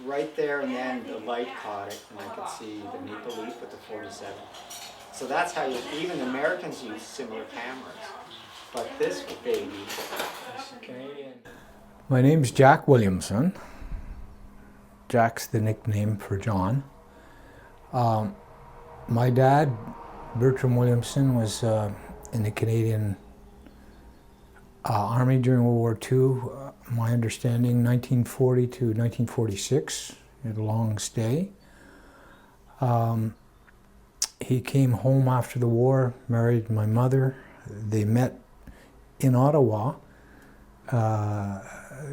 right there, and then the light caught it, and I could see the maple leaf with the 47. So that's how even Americans use similar cameras. But this baby is Canadian. My name's Jack Williamson. Jack's the nickname for John. My dad, Bertram Williamson, was in the Canadian Army during World War II. My understanding, 1940 to 1946. He had a long stay. He came home after the war, married my mother. They met in Ottawa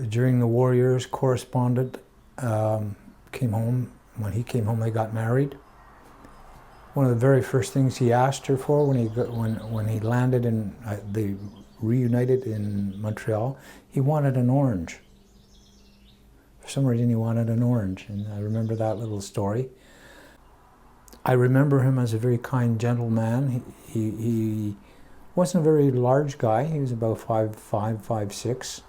during the war years, corresponded, came home. When he came home, they got married. One of the very first things he asked her for when he landed and they reunited in Montreal, he wanted an orange. For some reason, he wanted an orange, and I remember that little story. I remember him as a very kind, gentle man. He wasn't a very large guy. He was about 5'5", 5'6".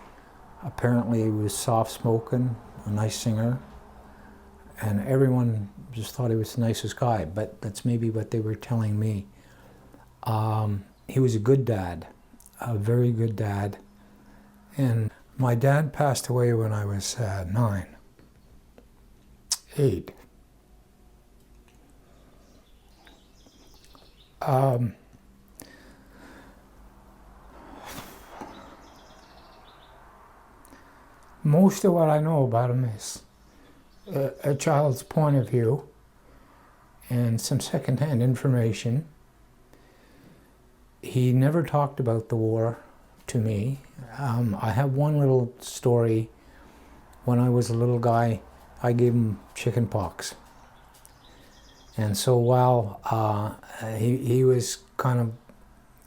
Apparently, he was soft-spoken, a nice singer, and everyone just thought he was the nicest guy, but that's maybe what they were telling me. He was a good dad, a very good dad, and my dad passed away when I was 8. Most of what I know about him is a child's point of view and some secondhand information. He never talked about the war to me. I have one little story. When I was a little guy, I gave him chicken pox. And so while he was kind of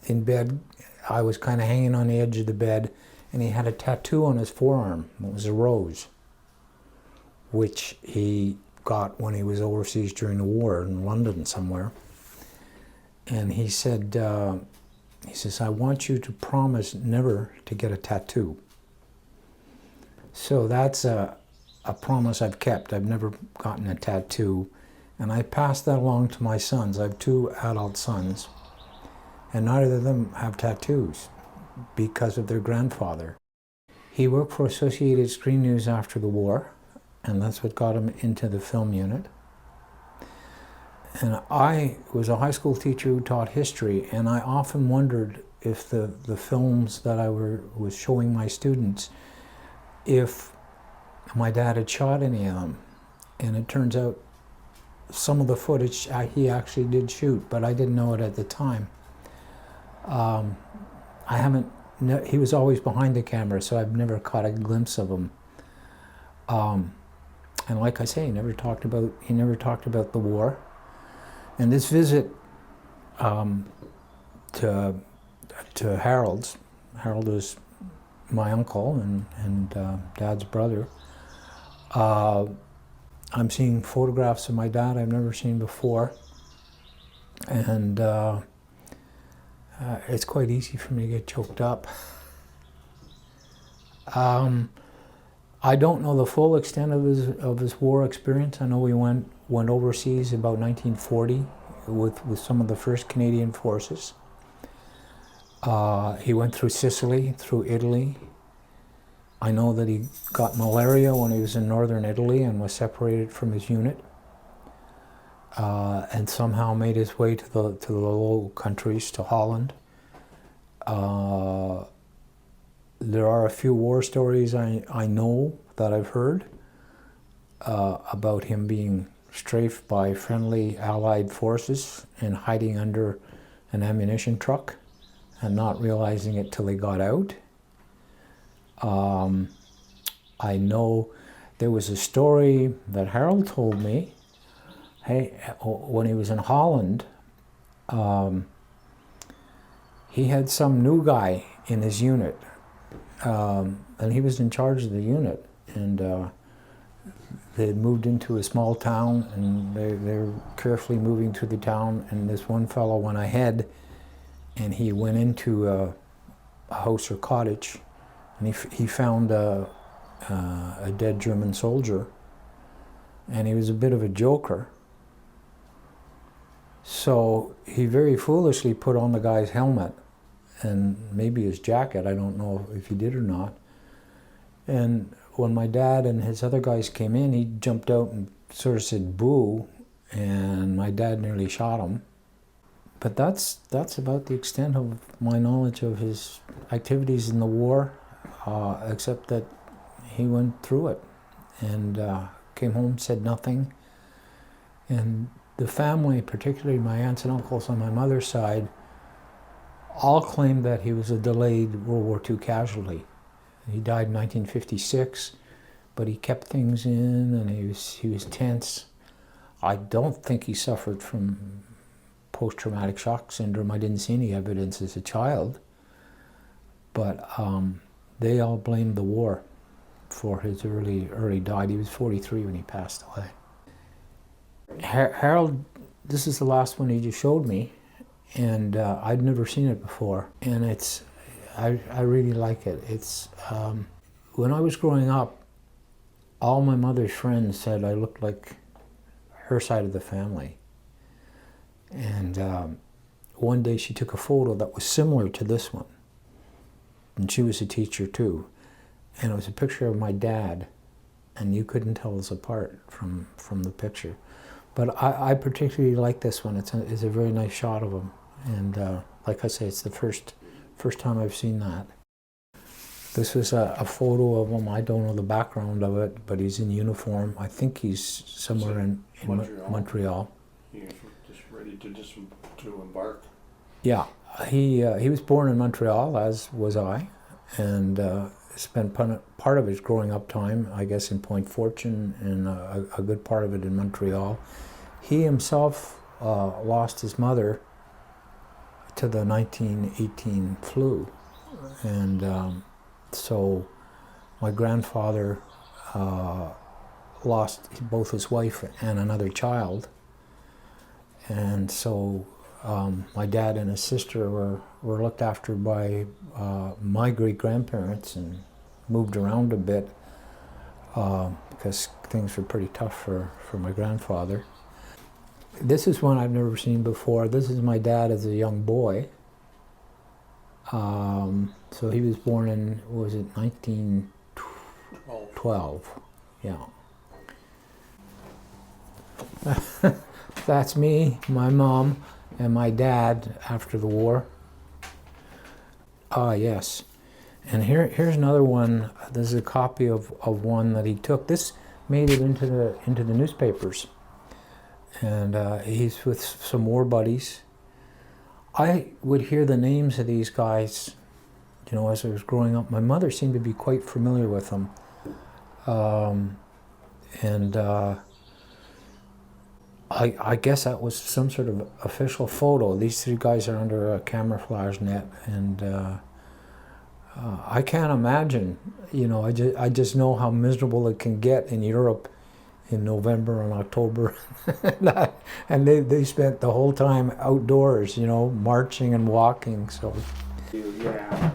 in bed, I was kind of hanging on the edge of the bed, and he had a tattoo on his forearm. It was a rose, which he got when he was overseas during the war in London somewhere. And he said, he says, I want you to promise never to get a tattoo. So that's a promise I've kept. I've never gotten a tattoo. And I passed that along to my sons. I have 2 adult sons, and neither of them have tattoos because of their grandfather. He worked for Associated Screen News after the war, and that's what got him into the film unit. And I was a high school teacher who taught history, and I often wondered if the films that I was showing my students, if my dad had shot any of them. And it turns out some of the footage he actually did shoot, but I didn't know it at the time. He was always behind the camera, so I've never caught a glimpse of him. And like I say, he never talked about the war. And this visit to Harold is my uncle and Dad's brother. I'm seeing photographs of my dad I've never seen before, and it's quite easy for me to get choked up. I don't know the full extent of his war experience. I know he went overseas about 1940 with some of the first Canadian forces. He went through Sicily, through Italy. I know that he got malaria when he was in northern Italy and was separated from his unit, and somehow made his way to the Low Countries, to Holland. There are a few war stories I know that I've heard about him being strafed by friendly Allied forces and hiding under an ammunition truck and not realizing it till he got out. I know there was a story that Harold told me. Hey, when he was in Holland, he had some new guy in his unit, and he was in charge of the unit, and they had moved into a small town, and they were carefully moving through the town, and this one fellow went ahead, and he went into a house or cottage, and he found a dead German soldier, and he was a bit of a joker. So he very foolishly put on the guy's helmet and maybe his jacket, I don't know if he did or not. And when my dad and his other guys came in, he jumped out and sort of said boo, and my dad nearly shot him. But that's about the extent of my knowledge of his activities in the war, except that he went through it and came home, said nothing. And the family, particularly my aunts and uncles on my mother's side, all claimed that he was a delayed World War II casualty. He died in 1956, but he kept things in and he was tense. I don't think he suffered from post-traumatic shock syndrome. I didn't see any evidence as a child, but they all blamed the war for his early died. He was 43 when he passed away. Harold, this is the last one he just showed me, and I'd never seen it before, and I really like it. It's when I was growing up, all my mother's friends said I looked like her side of the family, and one day she took a photo that was similar to this one, and she was a teacher too, and it was a picture of my dad, and you couldn't tell us apart from the picture. But I particularly like this one. It's a very nice shot of him, and like I say, it's the first time I've seen that. This was a photo of him. I don't know the background of it, but he's in uniform. I think he's somewhere in Montreal. He's just ready to embark. Yeah, he was born in Montreal, as was I, and spent part of his growing up time, I guess, in Point Fortune, and a good part of it in Montreal. He himself lost his mother to the 1918 flu, and so my grandfather lost both his wife and another child, and so my dad and his sister were looked after by my great-grandparents and moved around a bit because things were pretty tough for my grandfather. This is one I've never seen before. This is my dad as a young boy. So he was born in, what was it, 1912? Yeah. That's me, my mom, and my dad after the war. Ah, yes. And here's another one. This is a copy of one that he took. This made it into the newspapers. And he's with some war buddies. I would hear the names of these guys, you know, as I was growing up. My mother seemed to be quite familiar with them. I guess that was some sort of official photo. These three guys are under a camouflage net, and I can't imagine, you know, I just know how miserable it can get in Europe in November and October. And they spent the whole time outdoors, you know, marching and walking. So Yeah.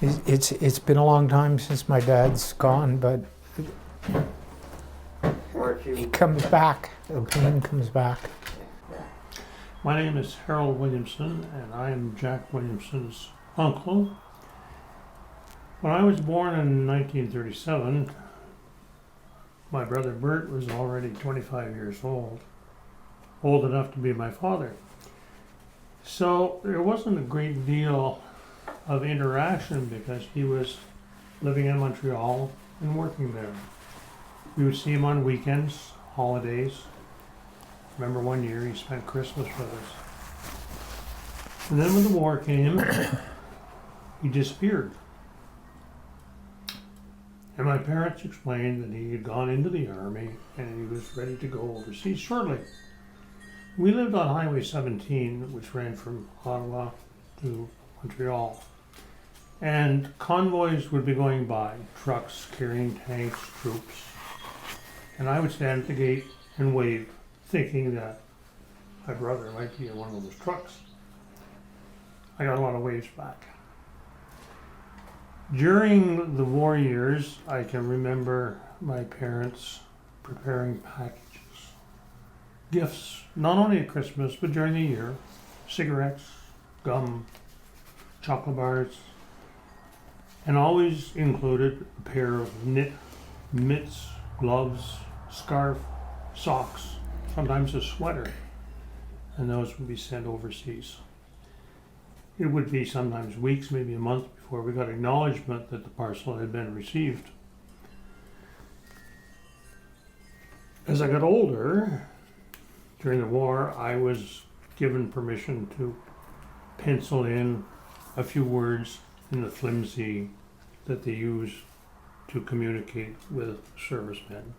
it's been a long time since my dad's gone, but he comes back. The pain comes back. My name is Harold Williamson, and I am Jack Williamson's uncle. When I was born in 1937, my brother Bert was already 25 years old enough to be my father. So there wasn't a great deal of interaction because he was living in Montreal and working there. We would see him on weekends, holidays. Remember one year he spent Christmas with us. And then when the war came, he disappeared. And my parents explained that he had gone into the army and he was ready to go overseas shortly. We lived on Highway 17, which ran from Ottawa to Montreal. And convoys would be going by, trucks carrying tanks, troops. And I would stand at the gate and wave, thinking that my brother might be in one of those trucks. I got a lot of waves back. During the war years, I can remember my parents preparing packages. Gifts, not only at Christmas, but during the year. Cigarettes, gum, chocolate bars, and always included a pair of knit mitts, gloves, scarf, socks, sometimes a sweater, and those would be sent overseas. It would be sometimes weeks, maybe a month before we got acknowledgement that the parcel had been received. As I got older, during the war, I was given permission to pencil in a few words in the flimsy that they use to communicate with servicemen.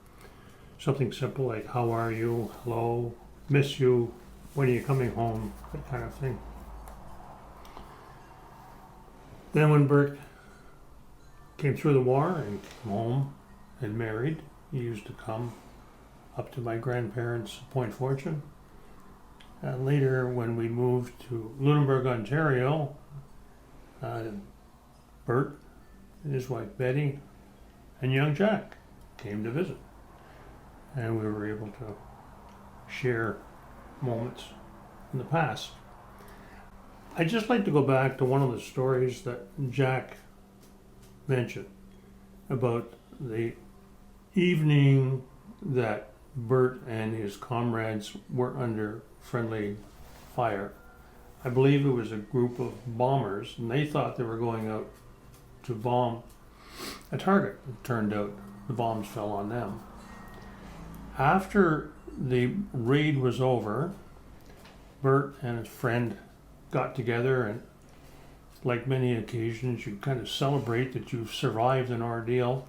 Something simple like, how are you, hello, miss you, when are you coming home, that kind of thing. Then when Bert came through the war and came home and married, he used to come up to my grandparents' Point Fortune. Later, when we moved to Lunenburg, Ontario, Bert and his wife Betty and young Jack came to visit. And we were able to share moments in the past. I'd just like to go back to one of the stories that Jack mentioned about the evening that Bert and his comrades were under friendly fire. I believe it was a group of bombers, and they thought they were going out to bomb a target. It turned out the bombs fell on them. After the raid was over, Bert and his friend got together, and like many occasions, you kind of celebrate that you've survived an ordeal.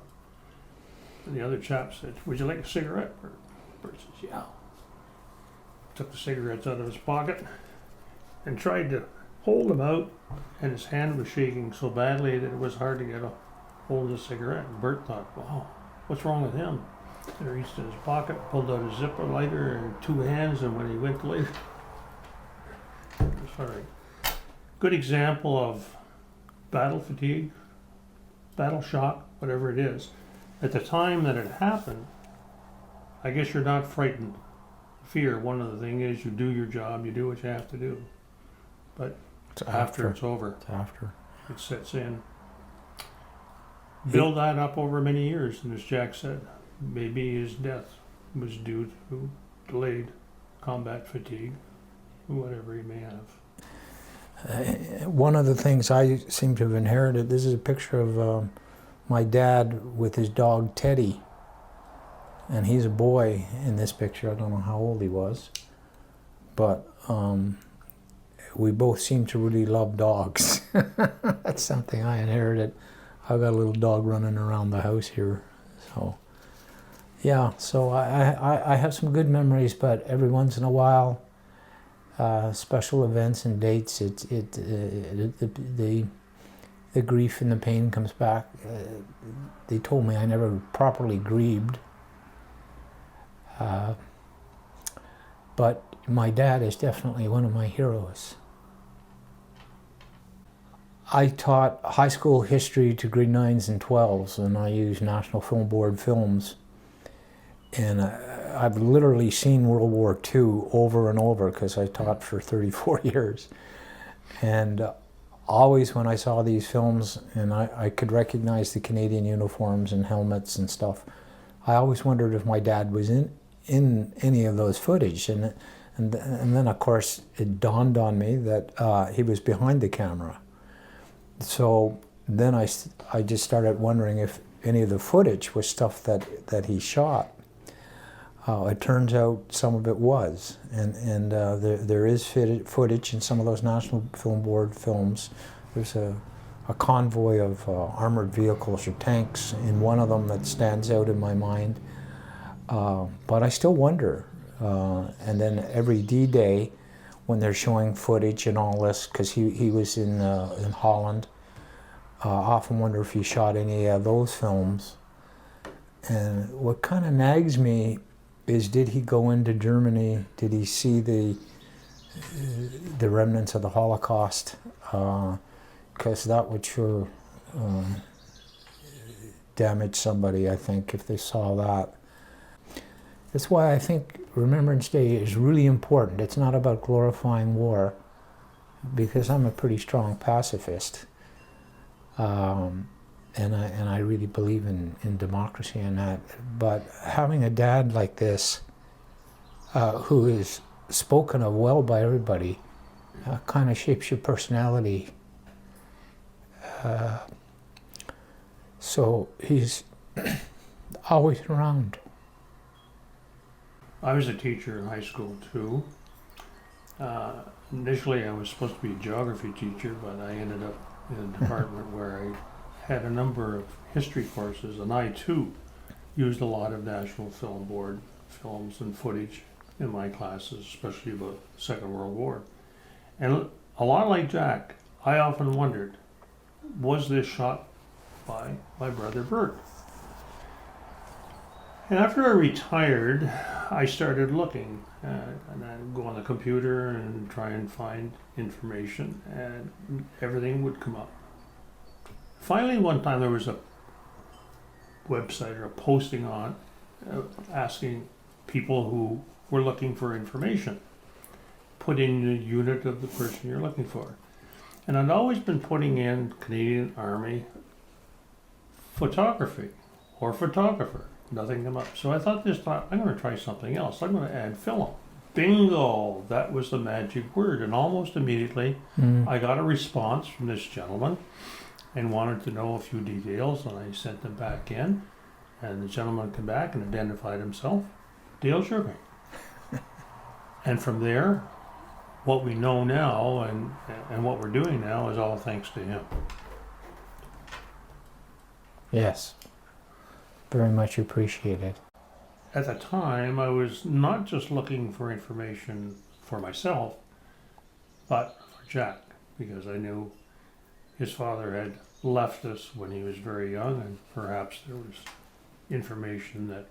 And the other chap said, would you like a cigarette, Bert? Bert says, yeah. Took the cigarettes out of his pocket and tried to hold them out, and his hand was shaking so badly that it was hard to get a hold of the cigarette. And Bert thought, wow, what's wrong with him? And he reached in his pocket, pulled out a zipper lighter in two hands, and when he went to light, sorry. Good example of battle fatigue, battle shock, whatever it is. At the time that it happened, I guess you're not frightened. Fear, one of the things is you do your job, you do what you have to do. But after it's over, it sets in. Build that up over many years, and as Jack said, maybe his death was due to delayed combat fatigue, whatever he may have. One of the things I seem to have inherited, this is a picture of my dad with his dog Teddy. And he's a boy in this picture. I don't know how old he was. But we both seem to really love dogs. That's something I inherited. I've got a little dog running around the house here. So, yeah, so I have some good memories, but every once in a while, special events and dates, the grief and the pain comes back. They told me I never properly grieved. But my dad is definitely one of my heroes. I taught high school history to grade 9s and 12s, and I used National Film Board films. And I've literally seen World War II over and over because I taught for 34 years. And always when I saw these films and I could recognize the Canadian uniforms and helmets and stuff, I always wondered if my dad was in any of those footage. And then of course it dawned on me that he was behind the camera. So then I just started wondering if any of the footage was stuff that he shot. It turns out some of it was, and there is footage in some of those National Film Board films. There's a convoy of armored vehicles or tanks in one of them that stands out in my mind. But I still wonder. And then every D-Day, when they're showing footage and all this, because he was in Holland, I often wonder if he shot any of those films. And what kind of nags me is, did he go into Germany? Did he see the remnants of the Holocaust? Because that would sure damage somebody, I think, if they saw that. That's why I think Remembrance Day is really important. It's not about glorifying war, because I'm a pretty strong pacifist. And I really believe in democracy and that. But having a dad like this, who is spoken of well by everybody, kind of shapes your personality. So he's always around. I was a teacher in high school too. Initially I was supposed to be a geography teacher, but I ended up in a department where I had a number of history courses, and I too used a lot of National Film Board films and footage in my classes, especially about the Second World War. And a lot like Jack, I often wondered, was this shot by my brother Bert? And after I retired, I started looking, and I'd go on the computer and try and find information, and everything would come up. Finally, one time there was a website or a posting on asking people who were looking for information, put in the unit of the person you're looking for. And I'd always been putting in Canadian Army photography or photographer. Nothing came up. So I thought this time, I'm going to try something else. I'm going to add film. Bingo! That was the magic word. And almost immediately, I got a response from this gentleman and wanted to know a few details, and I sent them back in. And the gentleman came back and identified himself, Dale Sherman. And from there, what we know now and what we're doing now is all thanks to him. Yes, very much appreciated. At the time, I was not just looking for information for myself, but for Jack, because I knew his father had left us when he was very young, and perhaps there was information that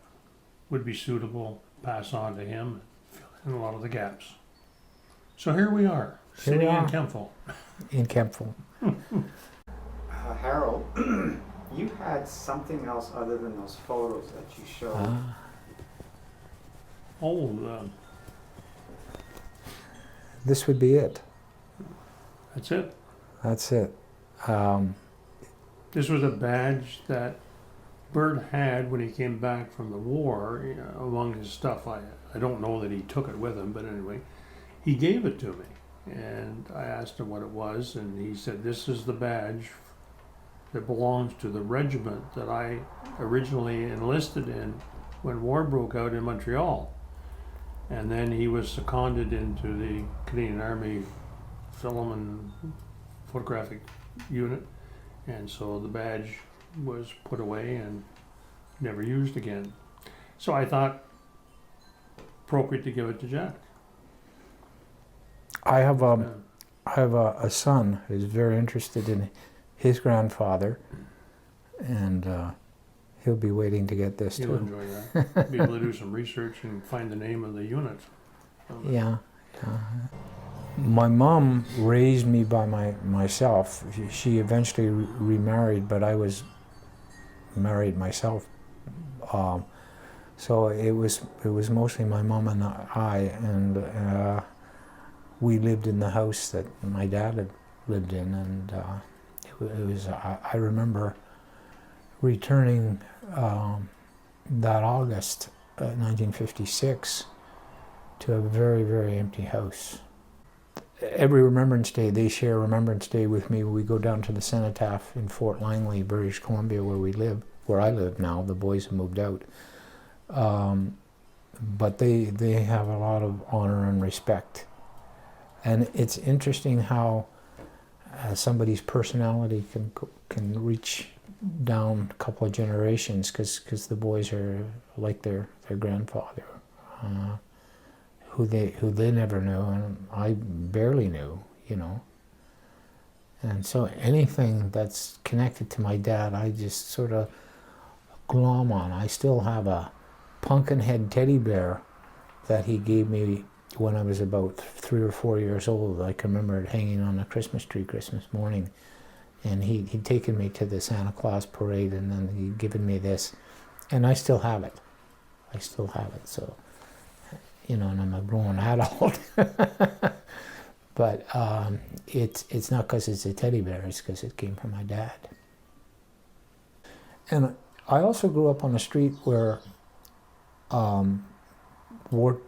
would be suitable, pass on to him, and fill in a lot of the gaps. So here we are, sitting in Kempville. In Kempville. Harold, you had something else other than those photos that you showed. This would be it. That's it. That's it. This was a badge that Bert had when he came back from the war, you know, among his stuff. I don't know that he took it with him, but anyway, he gave it to me. And I asked him what it was, and he said, this is the badge that belongs to the regiment that I originally enlisted in when war broke out in Montreal. And then he was seconded into the Canadian Army film and photographic unit. And so the badge was put away and never used again. So I thought appropriate to give it to Jack. I have a son who's very interested in his grandfather, and he'll be waiting to get this He'll too. enjoy that. Be able to do some research and find the name of the unit. Yeah. My mom raised me by myself. She eventually remarried, but I was married myself. So it was mostly my mom and I, and we lived in the house that my dad had lived in, and it was. I remember returning that August 1956 to a very, very empty house. Every Remembrance Day, they share Remembrance Day with me. We go down to the cenotaph in Fort Langley, British Columbia, where I live now. The boys have moved out. But they have a lot of honor and respect. And it's interesting how somebody's personality can reach down a couple of generations, because the boys are like their grandfather, who they never knew, and I barely knew, you know. And so anything that's connected to my dad, I just sort of glom on. I still have a pumpkinhead teddy bear that he gave me when I was about 3 or 4 years old. I can remember it hanging on a Christmas tree Christmas morning. And he'd taken me to the Santa Claus parade, and then he'd given me this. And I still have it. I still have it. So, you know, and I'm a grown adult. But it's not because it's a teddy bear, it's because it came from my dad. And I also grew up on a street where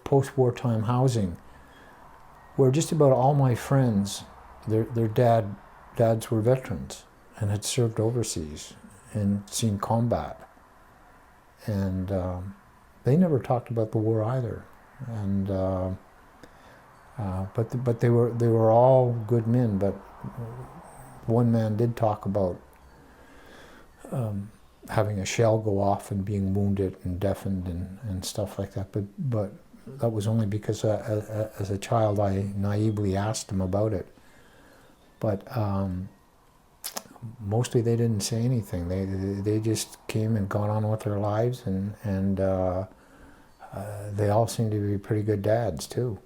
post-wartime housing, where just about all my friends, their dads were veterans and had served overseas and seen combat. And they never talked about the war either. And but they were all good men. But one man did talk about having a shell go off and being wounded and deafened and stuff like that. But that was only because as a child I naively asked him about it. But mostly they didn't say anything. They just came and got on with their lives, and they all seemed to be pretty good dads too.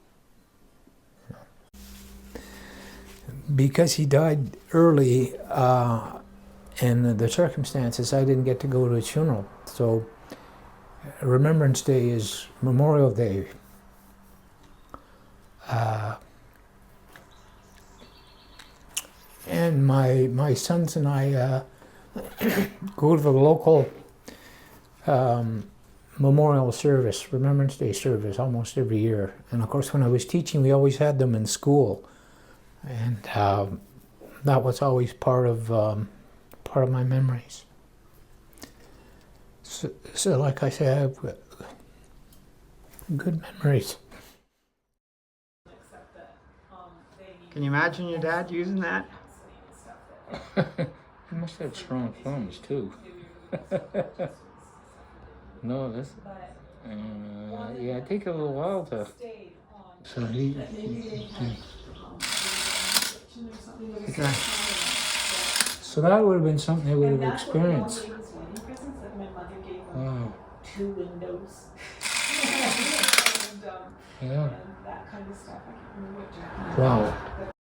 Because he died early, and the circumstances, I didn't get to go to his funeral. So Remembrance Day is Memorial Day. And my sons and I go to the local memorial service, Remembrance Day service, almost every year. And of course, when I was teaching, we always had them in school, and that was always part of my memories. So like I say, I have good memories. Can you imagine your dad using that? He must have strong thumbs too. No, this. Yeah, it takes a little while to. So So that would have been something they would have experienced. Wow. 2 windows. Yeah. And that kind of stuff. I can't remember what Jack. Wow.